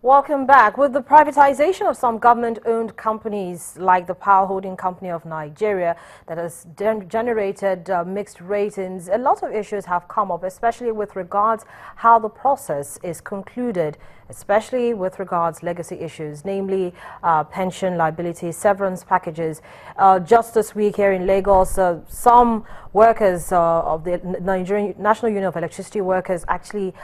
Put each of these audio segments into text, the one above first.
Welcome back. With the privatization of some government-owned companies like the Power Holding Company of Nigeria that has generated mixed ratings, a lot of issues have come up, especially with regards how the process is concluded, especially with regards legacy issues, namely pension liabilities, severance packages. Just this week here in Lagos, some workers of the Nigerian National Union of Electricity Workers actually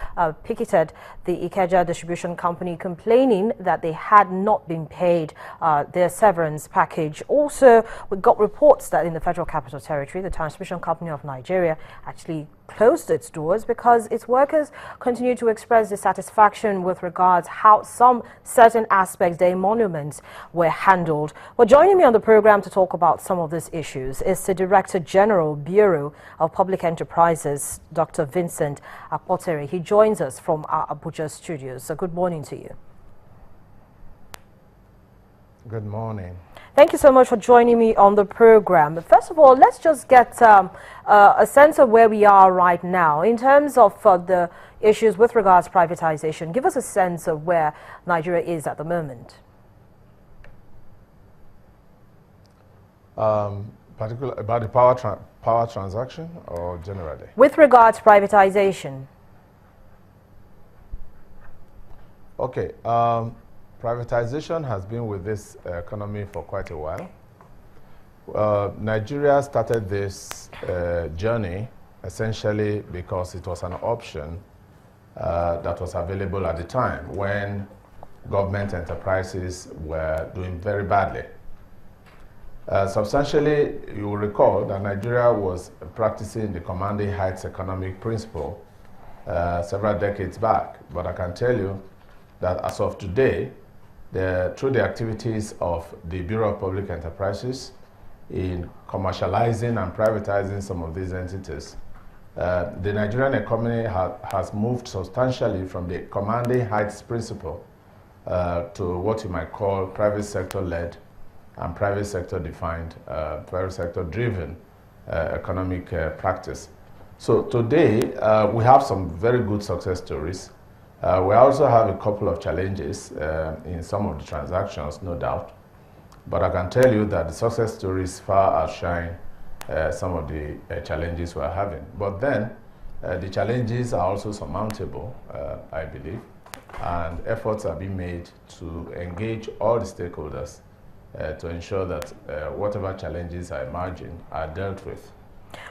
picketed the Ikeja distribution company, complaining that they had not been paid their severance package. Also, we got reports that in the Federal Capital Territory, the Transmission Company of Nigeria actually closed its doors because its workers continue to express dissatisfaction with regards how some certain aspects, their emoluments, were handled. Well, joining me on the program to talk about some of these issues is the Director General, Bureau of Public Enterprises, Dr. Vincent Akpotere. He joins us from our Abuja studios. So good morning to you. Good morning. Thank you so much for joining me on the program. First of all, let's just get a sense of where we are right now in terms of the issues with regards to privatization. Give us a sense of where Nigeria is at the moment. Particular about the power transaction or generally? With regards to privatization. Okay. Privatization has been with this economy for quite a while. Nigeria started this journey essentially because it was an option that was available at the time when government enterprises were doing very badly. Substantially, you will recall that Nigeria was practicing the commanding heights economic principle several decades back, but I can tell you that as of today, through the activities of the Bureau of Public Enterprises in commercializing and privatizing some of these entities, the Nigerian economy has moved substantially from the commanding heights principle to what you might call private sector-led and private sector-defined, private sector-driven economic practice. So today, we have some very good success stories. We also have a couple of challenges in some of the transactions, no doubt. But I can tell you that the success stories far outshine some of the challenges we're having. But then, the challenges are also surmountable, I believe, and efforts are being made to engage all the stakeholders to ensure that whatever challenges are emerging are dealt with.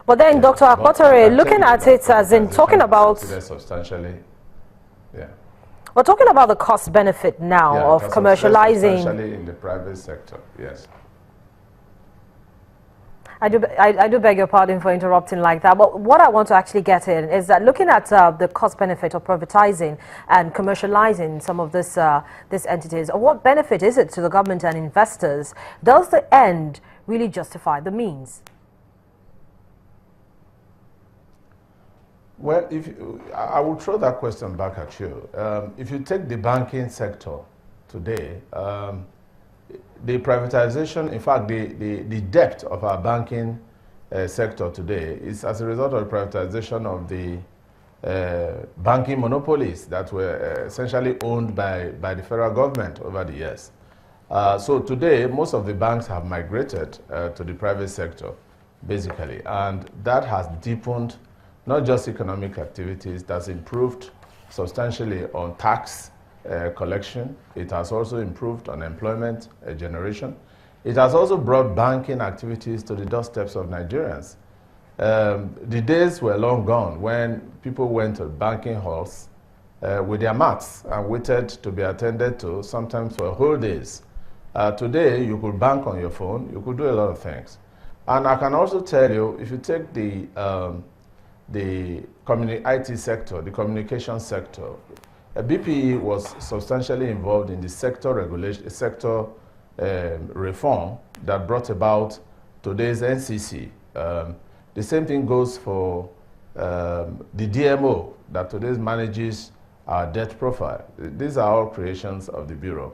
But then, Dr. Akpotere, looking at it as in talking about... substantially. Yeah. We're talking about the cost benefit now of commercializing. Especially in the private sector, yes. I do beg your pardon for interrupting like that, but what I want to actually get in is that looking at the cost benefit of privatizing and commercializing some of these entities, or what benefit is it to the government and investors? Does the end really justify the means? Well, I will throw that question back at you. If you take the banking sector today, the privatization, in fact, the depth of our banking sector today is as a result of the privatization of the banking monopolies that were essentially owned by the federal government over the years. So today, most of the banks have migrated to the private sector, basically, and that has deepened not just economic activities, that's improved substantially on tax collection. It has also improved on employment generation. It has also brought banking activities to the doorsteps of Nigerians. The days were long gone when people went to banking halls with their mats and waited to be attended to, sometimes for whole days. Today, you could bank on your phone, you could do a lot of things. And I can also tell you, if you take the IT sector, the communication sector, BPE was substantially involved in the sector regulation, sector reform that brought about today's NCC. The same thing goes for the DMO that today manages our debt profile. These are all creations of the Bureau.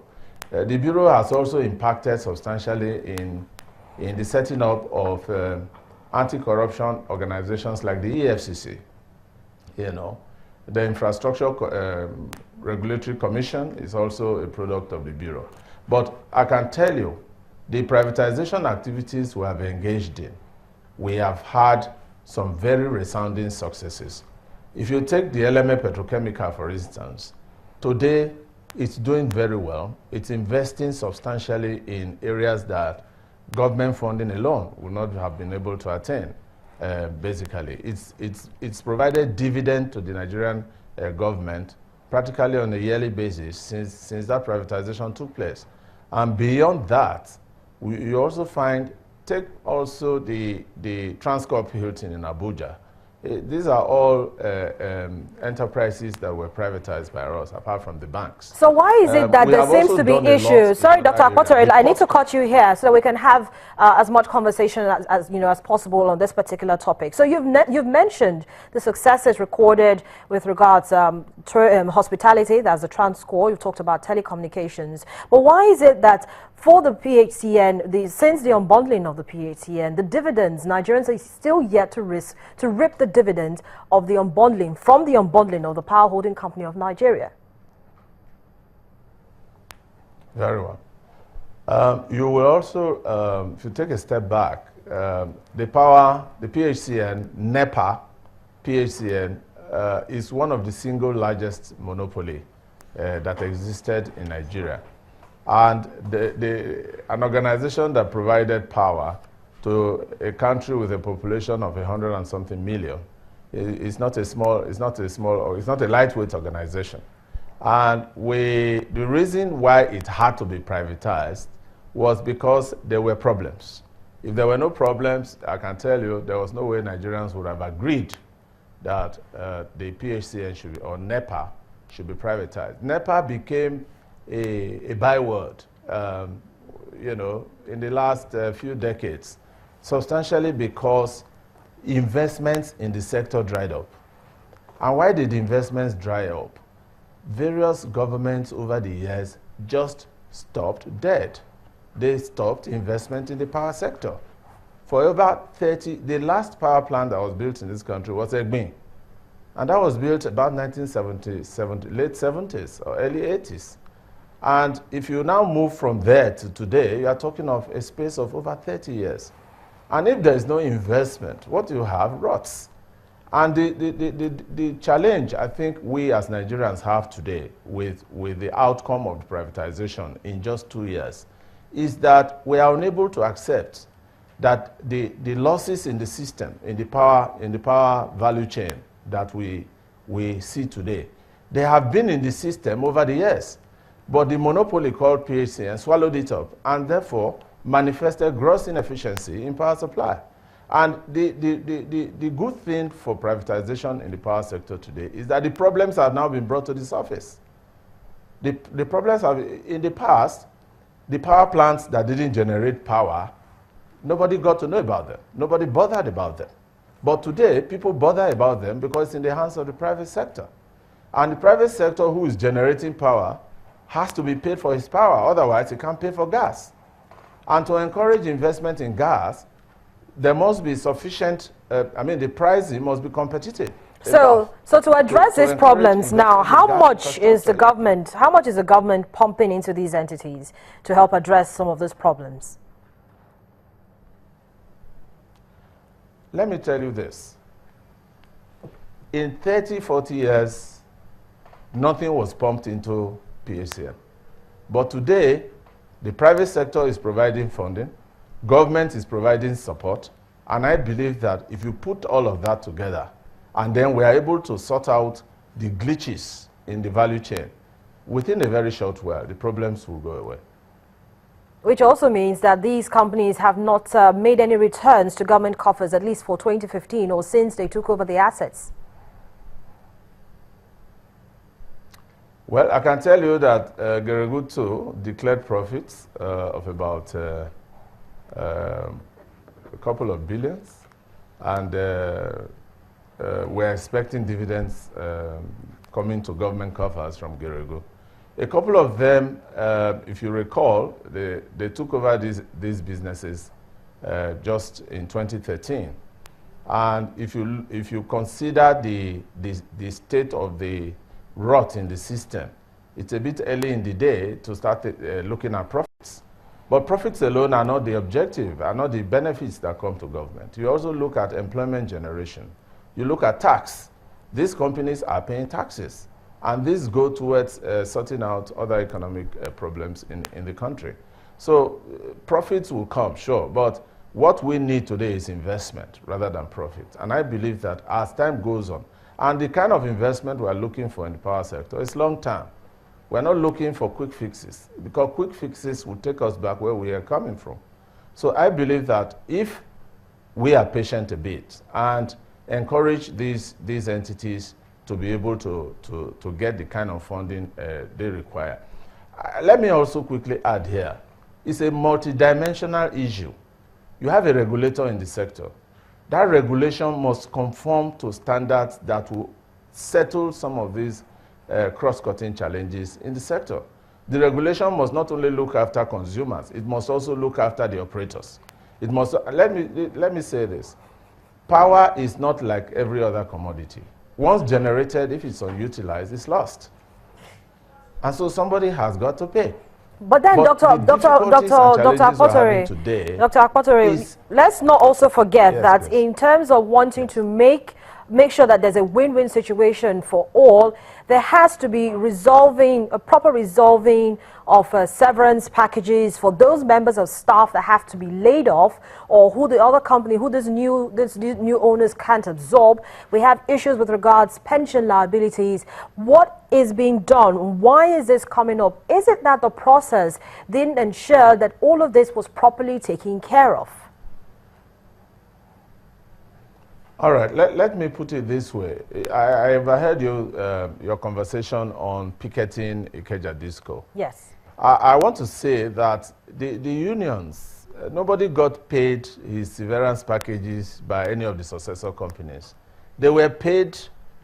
The Bureau has also impacted substantially in the setting up of anti-corruption organizations like the EFCC, the infrastructure Regulatory Commission is also a product of the Bureau. But I can tell you, the privatization activities we have engaged in, we have had some very resounding successes. If you take the LMA Petrochemical, for instance, today it's doing very well. It's investing substantially in areas that government funding alone would not have been able to attain. Basically, it's provided dividend to the Nigerian government practically on a yearly basis since that privatization took place. And beyond that, you also find, take also the Transcorp Hilton in Abuja. These are all enterprises that were privatized by us, apart from the banks. So why is it that there seems to be issues? Sorry, Dr. Akpotori, I need to cut you here so we can have as much conversation as possible on this particular topic. So you've mentioned the successes recorded with regards hospitality, that's the Transcorp. You've talked about telecommunications. But why is it that for the PHCN, since the unbundling of the PHCN, the dividends, Nigerians are still yet to reap the dividends of the unbundling, from the unbundling of the Power Holding Company of Nigeria? Very well. You will also, if you take a step back, the PHCN, NEPA, PHCN, is one of the single largest monopoly that existed in Nigeria. And an organization that provided power to a country with a population of 100 and something million is not a lightweight organization. And the reason why it had to be privatized was because there were problems. If there were no problems, I can tell you there was no way Nigerians would have agreed that the PHCN or NEPA should be privatized. NEPA became a byword, in the last few decades, substantially because investments in the sector dried up. And why did investments dry up? Various governments over the years just stopped dead. They stopped investment in the power sector. For over 30, the last power plant that was built in this country was Egbin. And that was built about 1970, late 70s or early 80s. And if you now move from there to today, you are talking of a space of over 30 years. And if there is no investment, what you have rots. And the challenge I think we as Nigerians have today with the outcome of the privatization in just 2 years is that we are unable to accept that the losses in the system, in the power value chain that we see today, they have been in the system over the years. But the monopoly called PHCN swallowed it up and therefore manifested gross inefficiency in power supply. And the good thing for privatization in the power sector today is that the problems have now been brought to the surface. The problems have, in the past, the power plants that didn't generate power, nobody got to know about them. Nobody bothered about them. But today, people bother about them because it's in the hands of the private sector. And the private sector who is generating power has to be paid for his power, otherwise he can't pay for gas. And to encourage investment in gas, there must be sufficient, the pricing must be competitive. So to address these problems now, how much is the government pumping into these entities to help address some of those problems? Let me tell you this. In 30, 40 years, nothing was pumped into PHCN. But today, the private sector is providing funding, government is providing support, and I believe that if you put all of that together, and then we are able to sort out the glitches in the value chain, within a very short while, the problems will go away. Which also means that these companies have not made any returns to government coffers, at least for 2015 or since they took over the assets. Well, I can tell you that Geregu 2 declared profits of about a couple of billions, and we're expecting dividends coming to government coffers from Geregu. A couple of them, if you recall, they took over these businesses just in 2013. And if you consider the state of the rot in the system. It's a bit early in the day to start looking at profits. But profits alone are not the objective, are not the benefits that come to government. You also look at employment generation. You look at tax. These companies are paying taxes. And these go towards sorting out other economic problems in the country. So profits will come, sure. But what we need today is investment rather than profit. And I believe that as time goes on, and the kind of investment we're looking for in the power sector is long term. We're not looking for quick fixes, because quick fixes will take us back where we are coming from. So I believe that if we are patient a bit and encourage these entities to be able to get the kind of funding they require. Let me also quickly add here, it's a multidimensional issue. You have a regulator in the sector. That regulation must conform to standards that will settle some of these cross-cutting challenges in the sector. The regulation must not only look after consumers, it must also look after the operators. It must, let me say this, power is not like every other commodity. Once generated, if it's unutilized, it's lost. And so somebody has got to pay. But then, Dr. Akpotore, let's not also forget that in terms of wanting to make sure that there's a win-win situation for all, there has to be a proper resolving of severance packages for those members of staff that have to be laid off, or who the other company, who these new owners can't absorb. We have issues with regards pension liabilities. What is being done? Why is this coming up? Is it that the process didn't ensure that all of this was properly taken care of? All right, let me put it this way. I overheard your conversation on picketing Ikeja Disco. Yes. I want to say that the unions, nobody got paid his severance packages by any of the successor companies. They were paid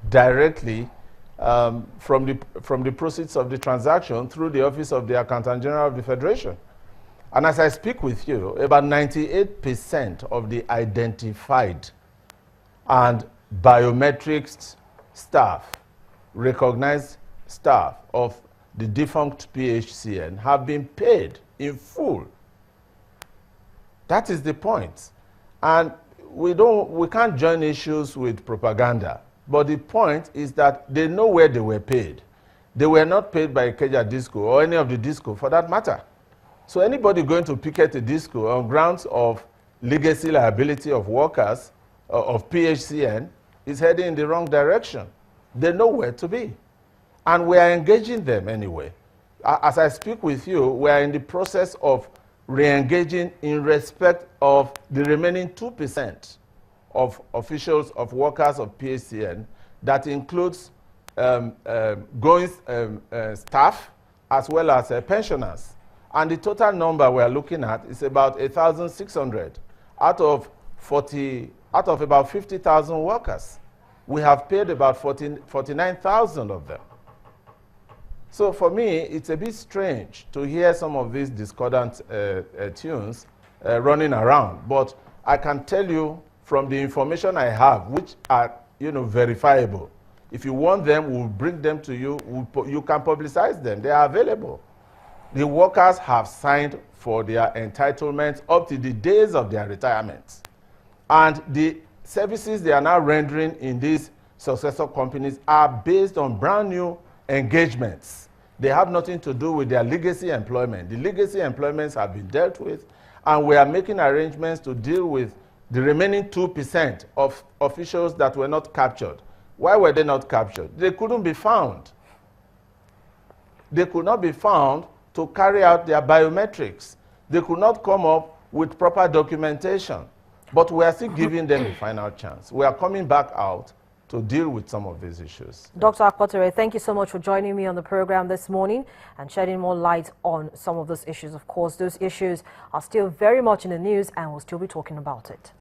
directly from the proceeds of the transaction through the Office of the Accountant General of the Federation. And as I speak with you, about 98% of the identified and biometrics staff, recognized staff of the defunct PHCN have been paid in full. That is the point. And we can't join issues with propaganda. But the point is that they know where they were paid. They were not paid by Ikeja Disco or any of the disco for that matter. So anybody going to picket a disco on grounds of legacy liability of workers of PHCN is heading in the wrong direction. They know where to be. And we are engaging them anyway. As I speak with you, we are in the process of re-engaging in respect of the remaining 2% of officials, of workers of PHCN. That includes staff as well as pensioners. And the total number we are looking at is about 1,600 out of about 50,000 workers. We have paid about 49,000 of them. So for me, it's a bit strange to hear some of these discordant tunes running around. But I can tell you from the information I have, which are verifiable. If you want them, we'll bring them to you. You can publicize them. They are available. The workers have signed for their entitlements up to the days of their retirement. And the services they are now rendering in these successor companies are based on brand new engagements. They have nothing to do with their legacy employment. The legacy employments have been dealt with, and we are making arrangements to deal with the remaining 2% of officials that were not captured. Why were they not captured? They couldn't be found. They could not be found to carry out their biometrics. They could not come up with proper documentation. But we are still giving them a final chance. We are coming back out to deal with some of these issues. Dr. Akpotore, thank you so much for joining me on the program this morning and shedding more light on some of those issues. Of course, those issues are still very much in the news and we'll still be talking about it.